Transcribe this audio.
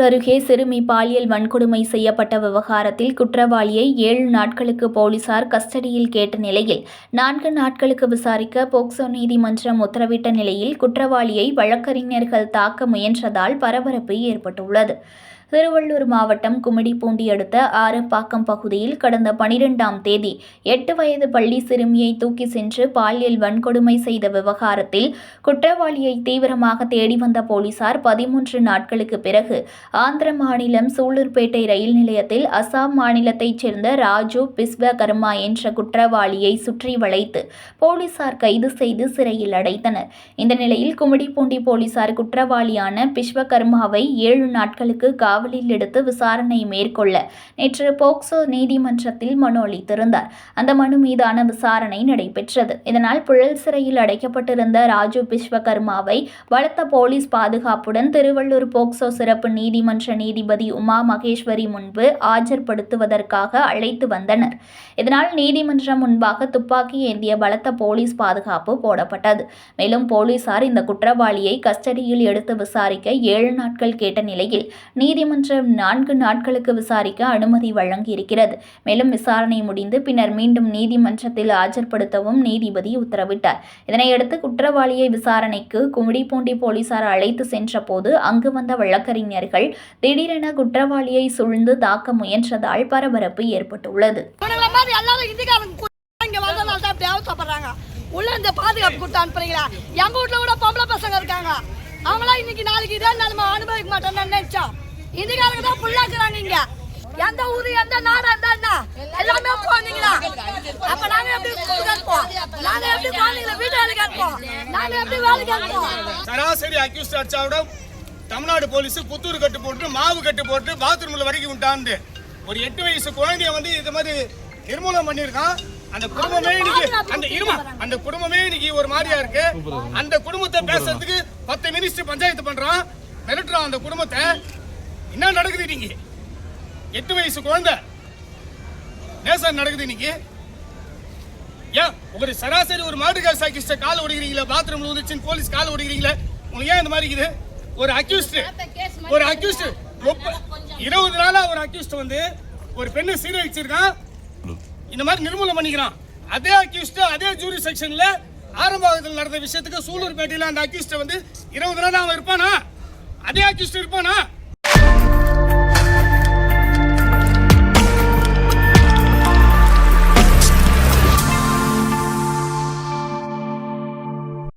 திருவள்ளூர் அருகே சிறுமி பாலியல் வன்கொடுமை செய்யப்பட்ட விவகாரத்தில் குற்றவாளியை 7 நாட்களுக்கு போலீசார் கஸ்டடியில் கேட்ட நிலையில் 4 நாட்களுக்கு விசாரிக்க போக்சோ நீதிமன்றம் உத்தரவிட்ட நிலையில் குற்றவாளியை வழக்கறிஞர்கள் தாக்க முயன்றதால் பரபரப்பு ஏற்பட்டுள்ளது. திருவள்ளூர் மாவட்டம் கும்மிடிப்பூண்டி அடுத்த ஆரப்பாக்கம் பகுதியில் கடந்த 12ஆம் தேதி 8 வயது பள்ளி சிறுமியை தூக்கி சென்று பாலியல் வன்கொடுமை செய்த விவகாரத்தில் குற்றவாளியை தீவிரமாக தேடி வந்த போலீசார் 13 நாட்களுக்கு பிறகு ஆந்திர மாநிலம் சூலூர்பேட்டை ரயில் நிலையத்தில் அசாம் மாநிலத்தைச் சேர்ந்த ராஜு பிஸ்வகர்மா என்ற குற்றவாளியை சுற்றி வளைத்து போலீசார் கைது செய்து சிறையில் அடைத்தனர். இந்த நிலையில் கும்மிடிப்பூண்டி போலீசார் குற்றவாளியான பிஸ்வகர்மாவை 7 நாட்களுக்கு காவலில் எடுத்து விசாரணை மேற்கொள்ள நேற்று போக்சோ நீதிமன்றத்தில் மனு அளித்திருந்தார். அந்த மனு மீதான விசாரணை நடைபெற்றது. இதனால் புழல் சிறையில் அடைக்கப்பட்டிருந்த ராஜு பிஸ்வகர்மாவை பலத்த போலீஸ் பாதுகாப்புடன் திருவள்ளூர் போக்சோ சிறப்பு நீதிமன்ற நீதிபதி உமா மகேஸ்வரி முன்பு ஆஜர்படுத்துவதற்காக அழைத்து வந்தனர். இதனால் நீதிமன்றம் முன்பாக துப்பாக்கி ஏந்திய பலத்த போலீஸ் பாதுகாப்பு போடப்பட்டது. மேலும் போலீசார் இந்த குற்றவாளியை கஸ்டடியில் எடுத்து விசாரிக்க 7 நாட்கள் கேட்ட நிலையில் நீதிமன்றம் 4 நாட்களுக்கு விசாரிக்க அனுமதி வழங்கியிருக்கிறது. மேலும் விசாரணை முடிந்து பின்னர் மீண்டும் நீதிமன்றத்தில் ஆஜர்படுத்தவும் நீதிபதி உத்தரவிட்டார். இதனையடுத்து குற்றவாளியை விசாரணைக்கு கும்மிடிப்பூண்டி போலீசார் அழைத்து சென்றபோது அங்கு வந்த வழக்கறிஞர்கள் திடீரென குற்றவாளியை சூழ்ந்து தாக்க முயன்றதால் பரபரப்பு ஏற்பட்டுள்ளது. அவங்களா இன்னைக்கு நாளைக்கு இதே நம்ம அனுபவிக்க மாட்டோம்னு நினைச்சோம். இதுக்காக தான் புள்ளாக்குறாங்க. இங்க எந்த ஊரு எந்த நாடு இருந்தா எல்லாமே போனீங்களா? அப்ப நாங்க எப்படி கேட்போம்? நாங்க எப்படி குழந்தைங்களை வீட்டு வேலை கேட்போம்? நாங்க எப்படி வேலை கேட்போம்? சராசரி அக்யூஸ்ட் அடிச்சாவிட தமிழ்நாடு போலீஸ் புத்தூர் கட்டு போட்டு மாவு கட்டு போட்டு பாத்ரூம்ல வரைக்கும் விட்டாந்து ஒரு 8 வயசு குழந்தைய வந்து இது மாதிரி நிர்மூலம் பண்ணியிருக்கான். அந்த குடும்பமே இன்னைக்கு ஒரு மாதிரியா இருக்கு. அந்த குடும்பத்தை பேசுறதுக்கு 10 மினிஸ்டர் பஞ்சாயத்து பண்றான், மிரட்டுறான் அந்த குடும்பத்தை. என்ன நடக்குது இன்னைக்கு? 8 வயசு குழந்தை நேசம் நடக்குது இன்னைக்கு. ஏன் ஒரு சராசரி ஒரு மர்டர் கேஸ் அக்யூஸ்ட கால் ஓடுகிறீங்களா? பாத்ரூம்ல வந்துச்சுன்னு போலீஸ் கால் ஓடுகிறீங்களா? உங்களுக்கு ஏன் இந்த மாதிரி இருக்குது? ஒரு அக்யூஸ்ட் 20 நாளா ஒரு அக்யூஸ்ட் வந்து ஒரு பெண்ணை சீரழிச்சிருக்கான், இந்த மாதிரி நிர்மூலம் பண்ணிக்கிறான். அதே அக்யூஸ்ட் அதே ஜூரி செக்ஷன்ல ஆரம்பத்தில் நடந்த விஷயத்துக்கு சூலூர்பேட்டையில அந்த அக்யூஸ்ட் வந்து 20 நாள் அவன் இருப்பானா? அதே அக்யூஸ்ட் இருப்பானா?